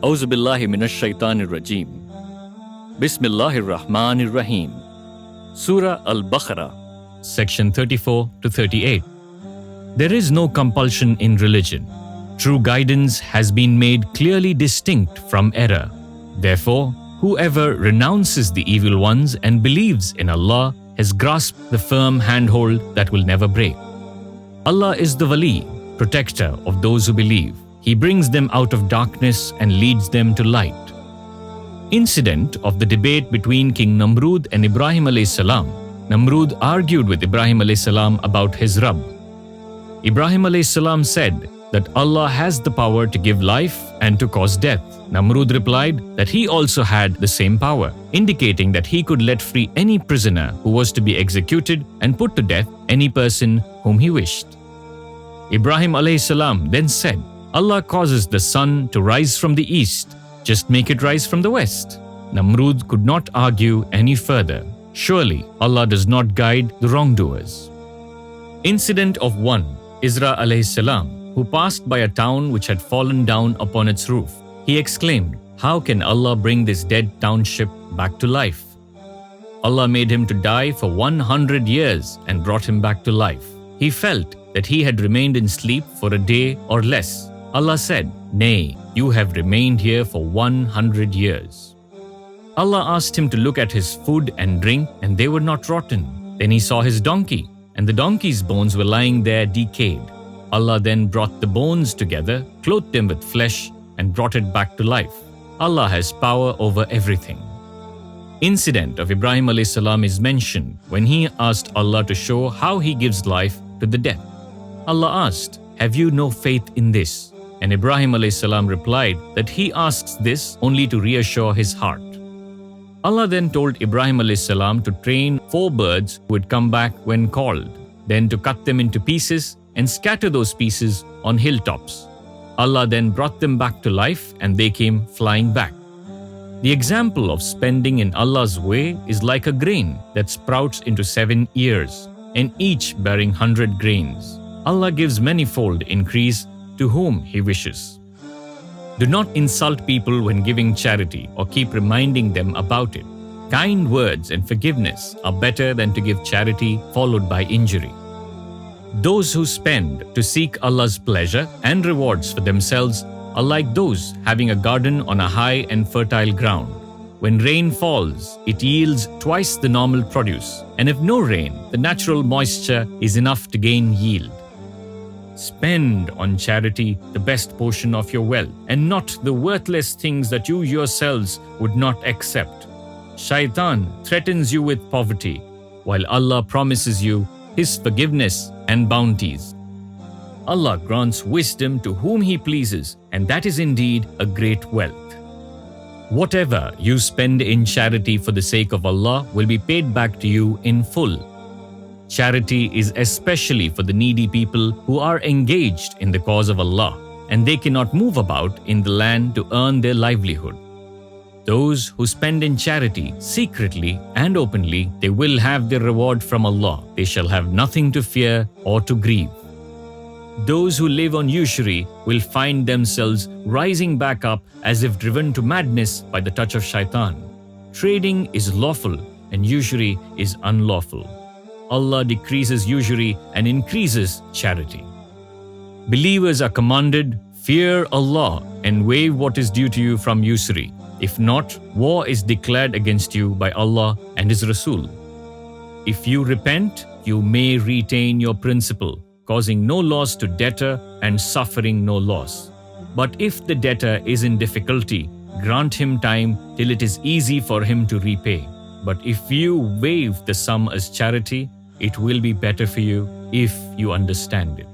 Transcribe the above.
Auzu billahi minash shaitanir rajim. Bismillahir Rahmanir Rahim. Surah Al-Baqarah, section 34 to 38. There is no compulsion in religion. True guidance has been made clearly distinct from error. Therefore, whoever renounces the evil ones and believes in Allah has grasped the firm handhold that will never break. Allah is the Wali, protector of those who believe. He brings them out of darkness and leads them to light. Incident of the debate between King Namrud and Ibrahim alayhis salam. Namrud argued with Ibrahim alayhis salam about his Rabb. Ibrahim alayhis salam said that Allah has the power to give life and to cause death. Namrud replied that he also had the same power, indicating that he could let free any prisoner who was to be executed and put to death any person whom he wished. Ibrahim alayhis salam then said, Allah causes the sun to rise from the east, just make it rise from the west. Namrud could not argue any further. Surely Allah does not guide the wrongdoers. Incident of one, Isra alayhis salam, who passed by a town which had fallen down upon its roof. He exclaimed, "How can Allah bring this dead township back to life?" Allah made him to die for 100 years and brought him back to life. He felt that he had remained in sleep for a day or less. Allah said, "Nay, you have remained here for 100 years." Allah asked him to look at his food and drink, and they were not rotten. Then he saw his donkey, and the donkey's bones were lying there decayed. Allah then brought the bones together, clothed them with flesh, and brought it back to life. Allah has power over everything. Incident of Ibrahim alayhis salam is mentioned when he asked Allah to show how he gives life to the dead. Allah asked, "Have you no faith in this?" And Ibrahim alayhis salam replied that he asks this only to reassure his heart. Allah then told Ibrahim alayhis salam to train 4 birds who would come back when called, then to cut them into pieces and scatter those pieces on hilltops. Allah then brought them back to life and they came flying back. The example of spending in Allah's way is like a grain that sprouts into 7 ears, and each bearing 100 grains. Allah gives manifold increase to whom He wishes. Do not insult people when giving charity or keep reminding them about it. Kind words and forgiveness are better than to give charity followed by injury. Those who spend to seek Allah's pleasure and rewards for themselves are like those having a garden on a high and fertile ground. When rain falls, it yields twice the normal produce, and if no rain, the natural moisture is enough to gain yield. Spend on charity the best portion of your wealth, and not the worthless things that you yourselves would not accept. Shaitan threatens you with poverty, while Allah promises you His forgiveness and bounties. Allah grants wisdom to whom He pleases, and that is indeed a great wealth. Whatever you spend in charity for the sake of Allah will be paid back to you in full. Charity is especially for the needy people who are engaged in the cause of Allah, and they cannot move about in the land to earn their livelihood. Those who spend in charity secretly and openly, they will have their reward from Allah. They shall have nothing to fear or to grieve. Those who live on usury will find themselves rising back up as if driven to madness by the touch of shaitan. Trading is lawful and usury is unlawful. Allah decreases usury and increases charity. Believers are commanded, fear Allah and waive what is due to you from usury. If not, war is declared against you by Allah and His Rasul. If you repent, you may retain your principal, causing no loss to debtor and suffering no loss. But if the debtor is in difficulty, grant him time till it is easy for him to repay. But if you waive the sum as charity, it will be better for you if you understand it.